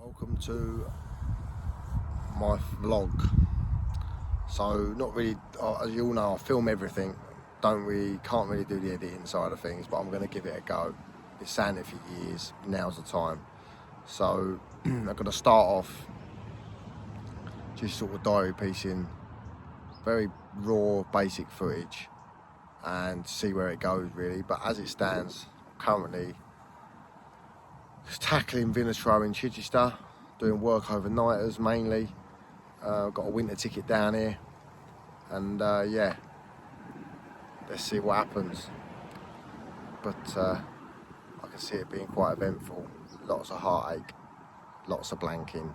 Welcome to my vlog. So not really, as you all know, I film everything. Can't really do the editing side of things, but I'm going to give it a go. Been saying it for years, now's the time. So I'm going to start off just sort of diary piecing, very raw, basic footage, and see where it goes really. But as it stands, currently tackling Vinatro in Chichester, doing work overnighters mainly. Got a winter ticket down here, and yeah, let's see what happens. But I can see it being quite eventful. Lots of heartache, lots of blanking,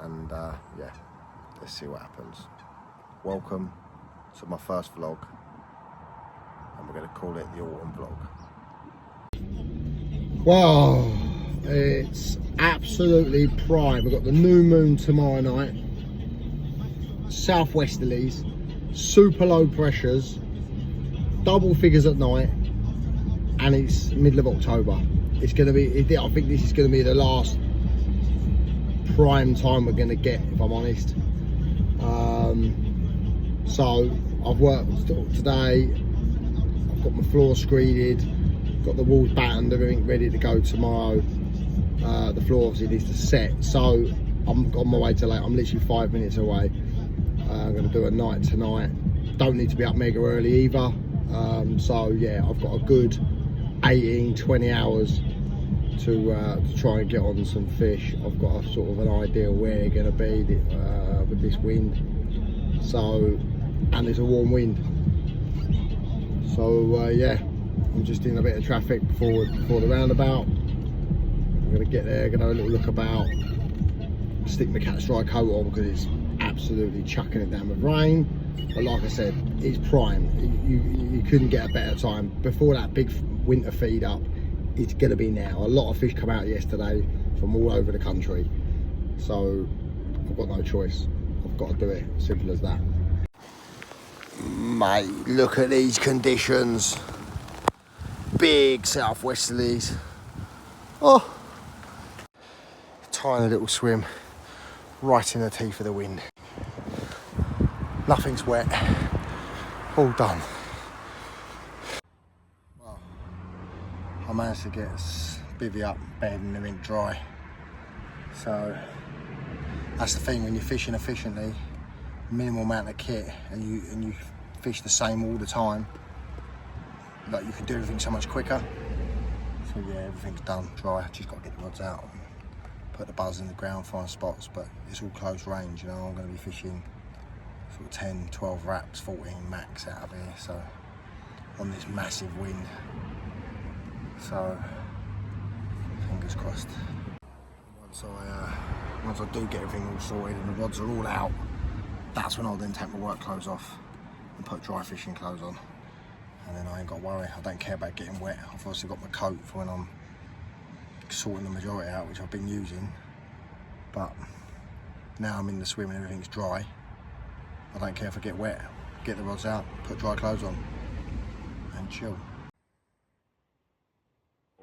and yeah, let's see what happens. Welcome to my first vlog, and we're going to call it the autumn vlog. Wow, it's absolutely prime. We've got the new moon tomorrow night, southwesterlies, super low pressures, double figures at night, and it's middle of October. It's going to be, I think this is going to be the last prime time we're going to get, if I'm honest. So I've worked today, I've got my floor screeded, got the walls battened, everything ready to go tomorrow. The floor obviously needs to set, so I'm on my way to I'm literally 5 minutes away. I'm going to do a night tonight. Don't need to be up mega early either. So yeah, I've got a good 18-20 hours to try and get on some fish. I've got a sort of an idea where they're going to be with this wind. So, and it's a warm wind. So yeah, I'm just in a bit of traffic before the roundabout. I'm going to get there, going to have a little look about, stick my cat's dry coat on because it's absolutely chucking it down with rain. But like I said, it's prime. You couldn't get a better time. Before that big winter feed up, it's going to be now. A lot of fish come out yesterday from all over the country. So I've got no choice. I've got to do it. Simple as that. Mate, look at these conditions. Big southwesterlies. Oh, tiny little swim right in the teeth of the wind. Nothing's wet, all done. Well, I managed to get bivvy up, bed and everything dry. So that's the thing, when you're fishing efficiently, minimal amount of kit, and you fish the same all the time, like you can do everything so much quicker. So yeah, everything's done, dry. Just got to get the rods out, put the buzz in the ground, find spots, but it's all close range, you know. I'm going to be fishing sort of 10, 12 wraps, 14 max out of here, so on this massive wind. So fingers crossed. Once I do get everything all sorted and the rods are all out, that's when I'll then take my work clothes off and put dry fishing clothes on. And then I ain't got to worry. I don't care about getting wet. I've obviously got my coat for when I'm sorting the majority out, which I've been using. But now I'm in the swim and everything's dry, I don't care if I get wet. Get the rods out, put dry clothes on, and chill.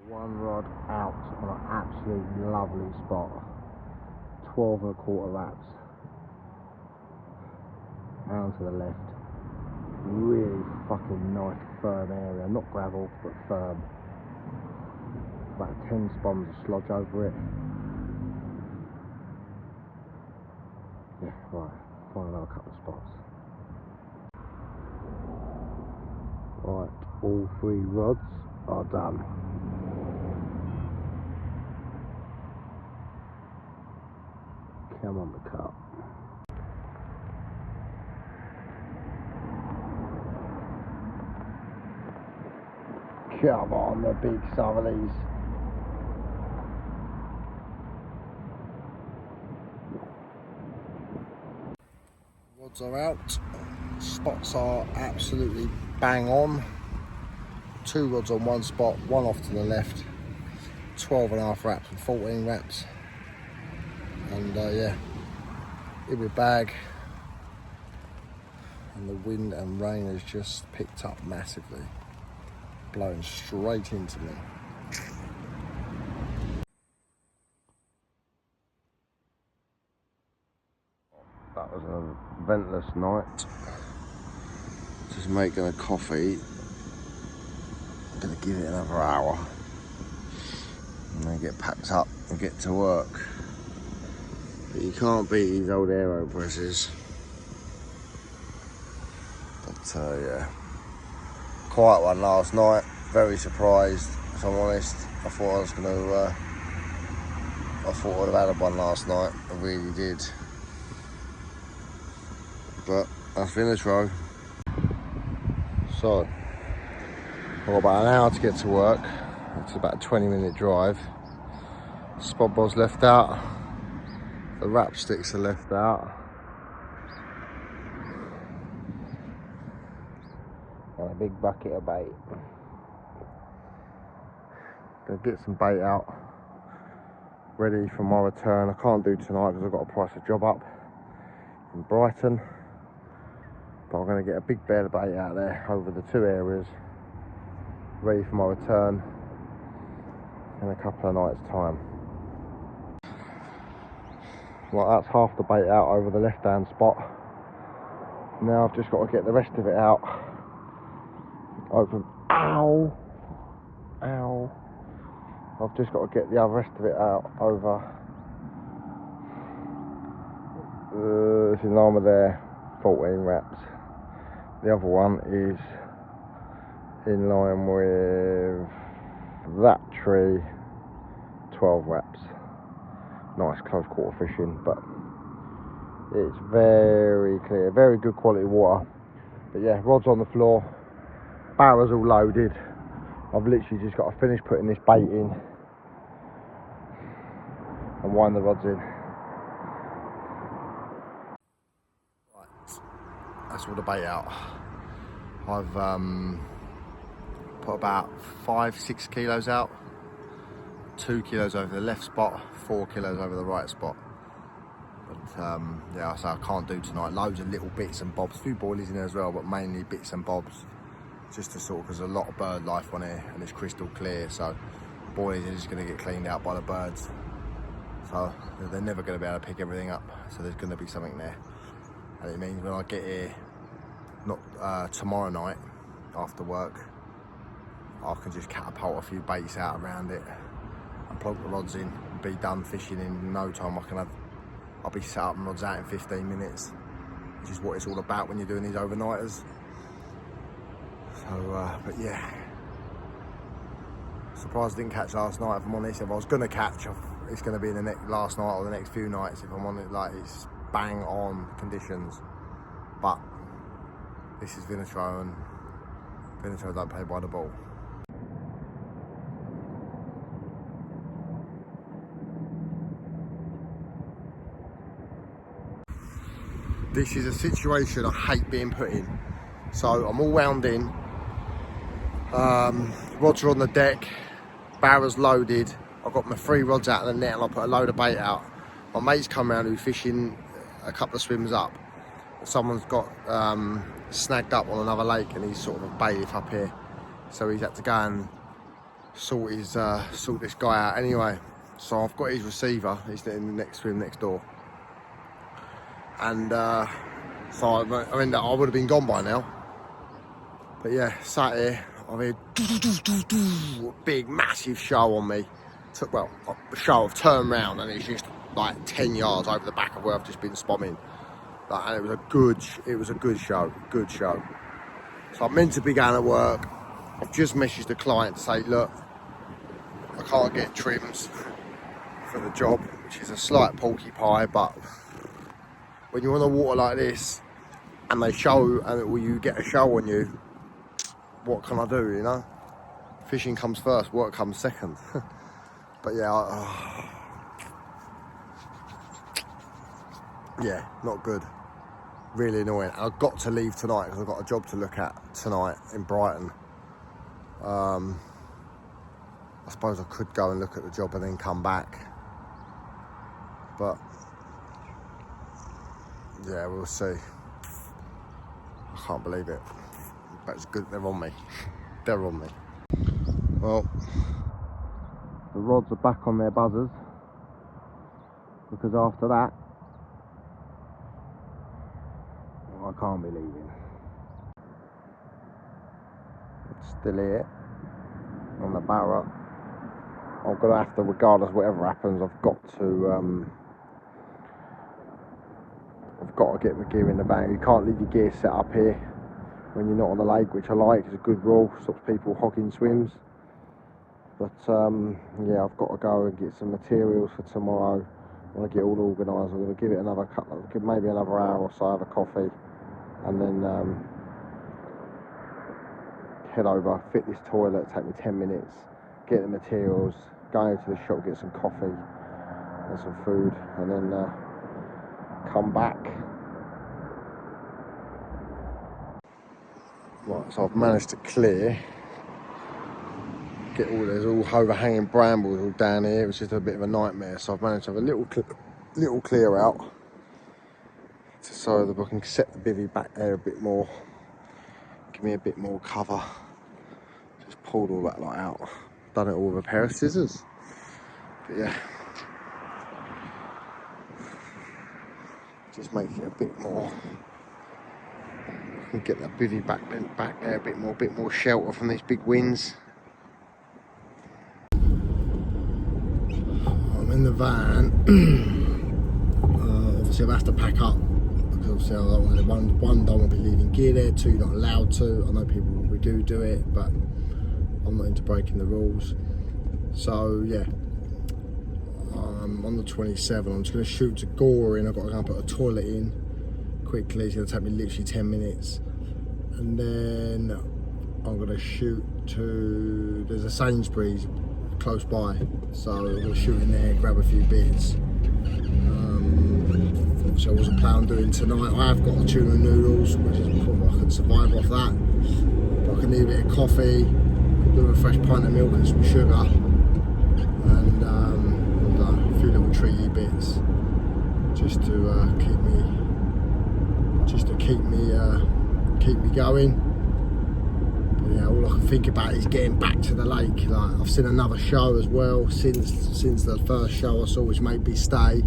One rod out on an absolutely lovely spot. 12 1/4 wraps. Down to the left. Really fucking nice firm area. Not gravel, but firm. About 10 spons of slodge over it. Yeah, right. Find another couple of spots. Right, all 3 rods are done. Come on, the Carp. Come on, the big southerlies. Rods are out. Spots are absolutely bang on. 2 rods on one spot, 1 off to the left. 12 1/2 wraps and 14 wraps. And yeah, in my bag. And the wind and rain has just picked up massively, blowing straight into me. ventless night. Just making a coffee. I'm gonna give it another hour and then get packed up and get to work. But you can't beat these old aero presses. But yeah, quiet one last night. Very surprised, if I'm honest. I thought I was gonna. I thought I'd have had one last night. I really did. But I finished row. So I've got about an hour to get to work. It's about a 20-minute drive. Spot bob's left out. The wrap sticks are left out. And a big bucket of bait. Gonna get some bait out ready for my return. I can't do tonight because I've got to price a job up in Brighton. But I'm going to get a big bed of bait out there over the 2 areas, ready for my return in a couple of nights' time. Well, that's half the bait out over the left-hand spot. Now I've just got to get the rest of it out. Open. Ow! Ow! I've just got to get the other rest of it out over. It's in line with there, 14 wraps. The other one is in line with that tree, 12 wraps. Nice close quarter fishing, but it's very clear, very good quality water. But yeah, rods on the floor, barrels all loaded. I've literally just got to finish putting this bait in and wind the rods in. That's all the bait out. I've put about 5-6 kilos out, 2 kilos over the left spot, 4 kilos over the right spot. But yeah, so I can't do tonight. Loads of little bits and bobs, a few boilies in there as well, but mainly bits and bobs, just to sort of, because there's a lot of bird life on here and it's crystal clear, so boilies are just going to get cleaned out by the birds. So they're never going to be able to pick everything up, so there's going to be something there. And it means when I get here, not tomorrow night after work, I can just catapult a few baits out around it and plug the rods in and be done fishing in no time. I'll be set up and rods out in 15 minutes, which is what it's all about when you're doing these overnighters. So, but yeah, surprised I didn't catch last night, if I'm honest. If I was going to catch, it's going to be in the last night or the next few nights, if I'm on it. Like, it's bang on conditions. But this is Vinatro, and Vinatro don't play by the ball. This is a situation I hate being put in. So I'm all wound in, rods are on the deck, barrels loaded. I've got my 3 rods out of the net and I put a load of bait out. My mate's come around who's fishing a couple of swims up. Someone's got snagged up on another lake and he's sort of a bailiff up here, so he's had to go and sort this guy out anyway. So I've got his receiver, he's in the next swim next door, and so I mean, I would have been gone by now, but yeah, sat here, I mean, big massive show on me. Well, a show, I've turned round and it's just like 10 yards over the back of where I've just been spomming. And it was a good show. So I'm meant to be going to work. I've just messaged the client to say, look, I can't get trims for the job, which is a slight porcupine, but when you're on the water like this and they show, and you get a show on you, what can I do, you know? Fishing comes first, work comes second. But yeah, yeah, not good. Really annoying. I've got to leave tonight because I've got a job to look at tonight in Brighton. I suppose I could go and look at the job and then come back, but yeah, we'll see. I can't believe it, but it's good. They're on me. They're on me. Well, the rods are back on their buzzers, because after that can't be leaving. It's still here on the barrow. I'm gonna have to, regardless of whatever happens, I've got to get my gear in the van. You can't leave your gear set up here when you're not on the lake, which I like. It's a good rule, stops people hogging swims. But yeah, I've got to go and get some materials for tomorrow. I want to get all organised. I'm going to give it another maybe another hour or so, have a coffee, and then head over, fit this toilet, take me 10 minutes, get the materials, go into the shop, get some coffee and some food, and then come back. Right, so I've managed to clear, there's all overhanging brambles all down here, which is a bit of a nightmare. So I've managed to have a little clear out, so that I can set the bivvy back there a bit more, give me a bit more cover. Just pulled all that lot out, done it all with a pair of scissors. But yeah, just makes it a bit more. I can get that bivvy back there a bit more shelter from these big winds. I'm in the van. Obviously I'll have to pack up, because obviously I don't want to, one, don't want to be leaving gear there, two, not allowed to. I know people will do it, but I'm not into breaking the rules. So yeah, on the 27th I'm just going to shoot to Goring. I've got to go and put a toilet in quickly. It's going to take me literally 10 minutes, and then I'm going to shoot to, there's a Sainsbury's close by, so I'm going to shoot in there, grab a few bits. Which I wasn't planning on doing tonight. I have got the tuna noodles, which is probably I can survive off that. But I can need a bit of coffee, do a fresh pint of milk and some sugar, and a few little treaty bits, just to keep me going. But yeah, all I can think about is getting back to the lake. Like, I've seen another show as well since the first show I saw, which made me stay.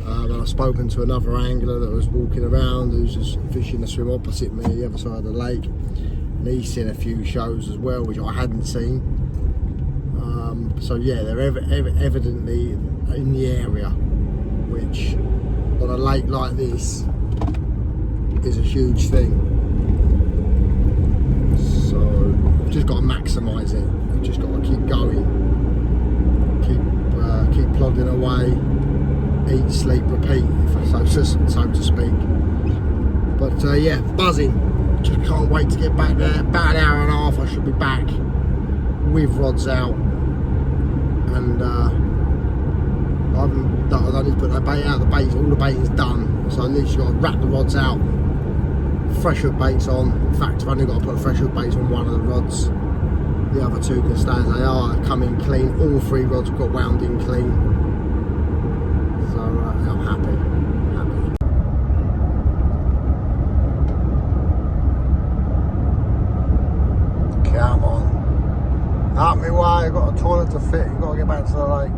And I've spoken to another angler that was walking around, who's just fishing the swim opposite me, the other side of the lake. And he's seen a few shows as well, which I hadn't seen. So yeah, they're evidently in the area, which on a lake like this is a huge thing. So I've just got to maximise it. I've just got to keep going, keep plodding away. Eat, sleep, repeat, so to speak. But yeah, buzzing. Just can't wait to get back there. About an hour and a half I should be back with rods out. And I need to put the bait out. All the baiting's done. So I literally got to wrap the rods out, fresh hook baits on. In fact, I've only got to put fresh hook baits on one of the rods. The other two can stay as they are. They come in clean. All three rods got wound in clean. So I'm happy. Come on. Up me way, I've got a toilet to fit, I've got to get back to the lake.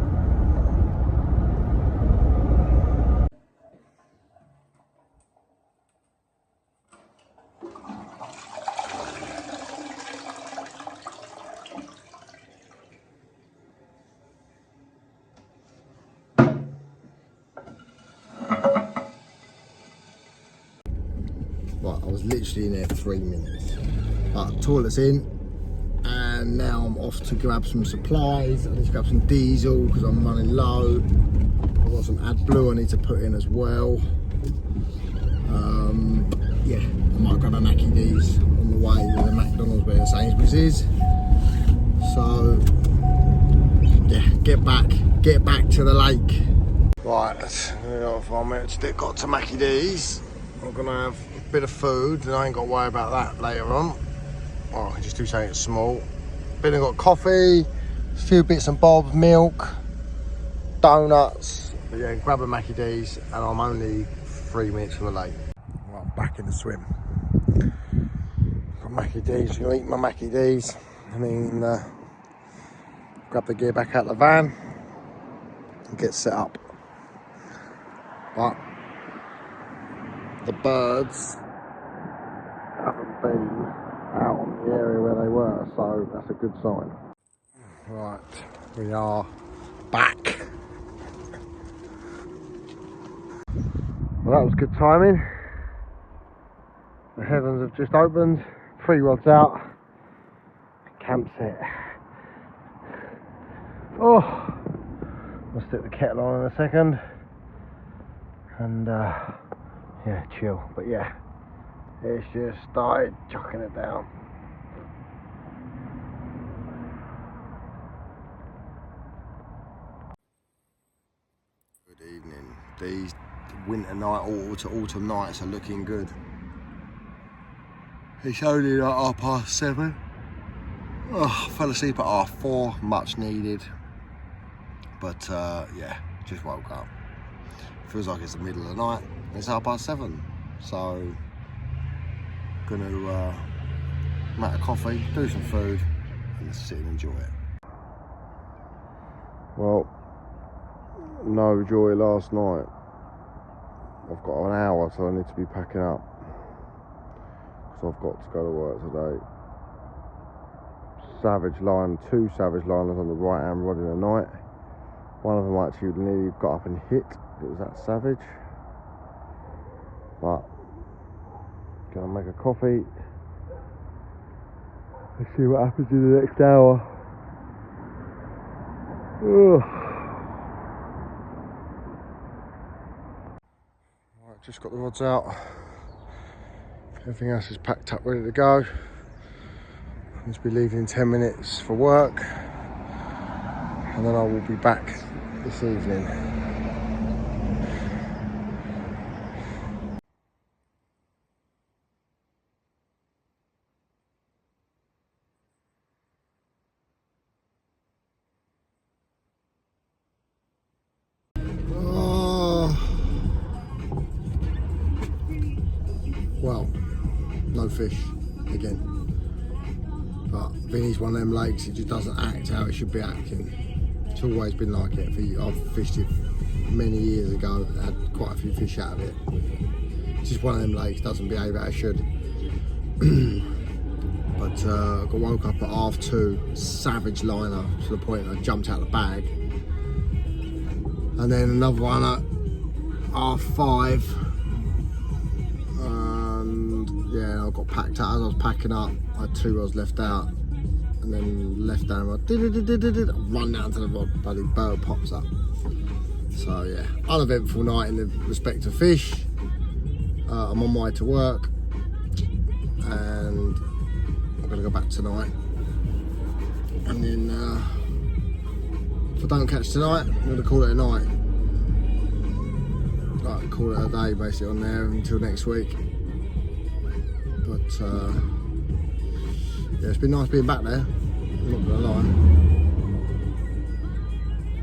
Right, I was literally in there 3 minutes. Toilet's in, and now I'm off to grab some supplies. I need to grab some diesel because I'm running low. I've got some AdBlue I need to put in as well. Yeah, I might grab a Mackie D's on the way to the McDonald's where the Sainsbury's is. So yeah, get back to the lake. Right, if I'm got to Mackie D's, I'm gonna have a bit of food, and I ain't got to worry about that later on. Or I can just do something small. Then I've got coffee, a few bits and bobs, milk, donuts. But yeah, grab a Mackie D's, and I'm only 3 minutes from the lake. Right, I'm back in the swim. Got Mackie D's, I'm gonna eat my Mackie D's, and then grab the gear back out of the van and get set up. But the birds haven't been out on the area where they were, so that's a good sign. Right, we are back. Well, that was good timing. The heavens have just opened, 3 rods out, camp set. Oh, I'll stick the kettle on in a second and yeah, chill. But yeah, it's just started chucking it down. Good evening. These winter night, autumn nights are looking good. It's only like 7:30. Oh, I fell asleep at 4:30, much needed. But yeah, just woke up. Feels like it's the middle of the night. It's 7:30. So, gonna make a coffee, do some food, and just sit and enjoy it. Well, no joy last night. I've got an hour, so I need to be packing up. So I've got to go to work today. Savage line, 2 savage liners on the right hand rod in the night. One of them actually nearly got up and hit. It was that savage. But gonna make a coffee. Let's see what happens in the next hour. Ugh. Right, just got the rods out. Everything else is packed up, ready to go. I need to be leaving in 10 minutes for work, and then I will be back this evening. Well, no fish again. But Vinny's one of them lakes, it just doesn't act how it should be acting. It's always been like it. I've fished it many years ago, had quite a few fish out of it. It's just one of them lakes, doesn't behave how it should. But I got woke up at 2:30, savage liner to the point I jumped out of the bag. And then another one at 5:30. Yeah, I got packed out. As I was packing up, I had 2 rods left out, and then left down rod, run down to the rod, bloody bird pops up. So yeah, uneventful night in the respect of fish. I'm on my way to work, and I'm gonna go back tonight. And then if I don't catch tonight, I'm gonna call it a night. Like, call it a day basically on there until next week. But yeah, it's been nice being back there, I'm not gonna lie.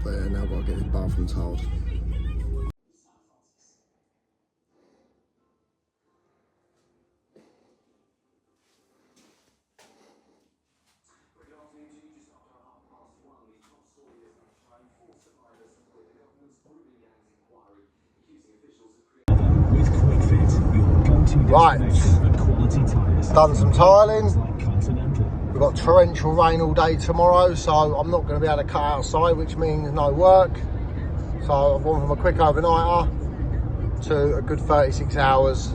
But yeah, now I've got to get this bathroom tiled. Right, done some tiling. We've got torrential rain all day tomorrow, so I'm not going to be able to cut outside, which means no work. So I've gone from a quick overnighter to a good 36 hours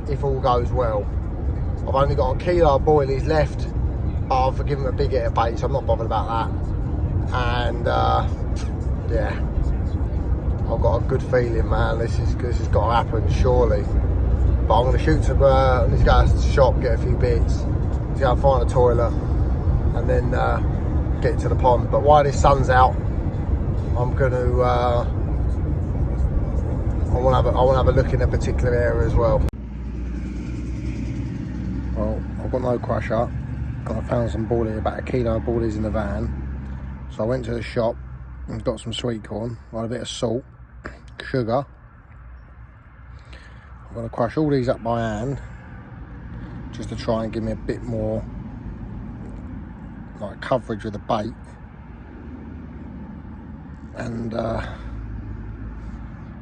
if all goes well. I've only got 1 kilo of boilies left, but I've given them a big hit of bait, so I'm not bothered about that. And yeah, I've got a good feeling, man. This has got to happen, surely. But I'm going to shoot some, I need to go to the shop, get a few bits, to go and find a toilet, and then get to the pond. But while this sun's out, I'm going to, I want to have a look in a particular area as well. Well, I've got no crusher. I found some boilies, about 1 kilo of boilies in the van. So I went to the shop and got some sweet corn, a bit of salt, sugar. I'm going to crush all these up by hand just to try and give me a bit more like coverage with the bait. And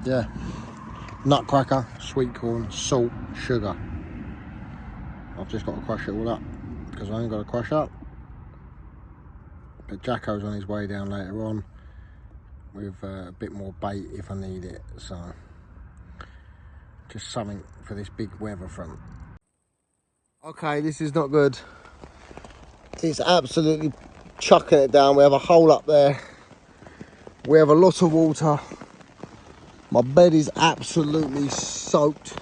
yeah, nutcracker, sweet corn, salt, sugar. I've just got to crush it all up because I ain't got to crush up. But Jacko's on his way down later on with a bit more bait if I need it. So just something for this big weather front. Okay, this is not good. It's absolutely chucking it down. We have a hole up there. We have a lot of water. My bed is absolutely soaked.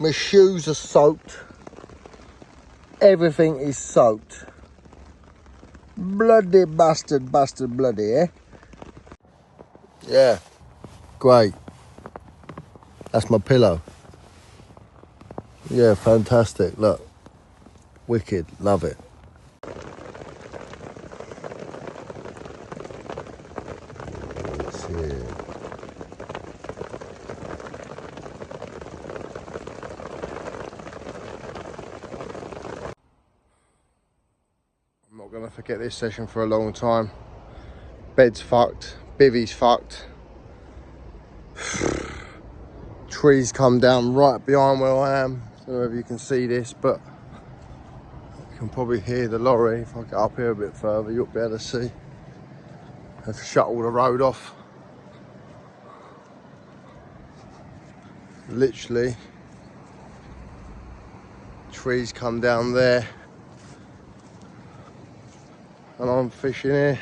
My shoes are soaked. Everything is soaked. Bloody bastard, bloody, eh? Yeah, great. That's my pillow. Yeah, fantastic. Look, wicked, love it. I'm not gonna forget this session for a long time. Bed's fucked, bivvy's fucked. Trees come down right behind where I am. I don't know if you can see this, but you can probably hear the lorry. If I get up here a bit further, you'll be able to see. I have to shut all the road off. Literally, trees come down there, and I'm fishing here.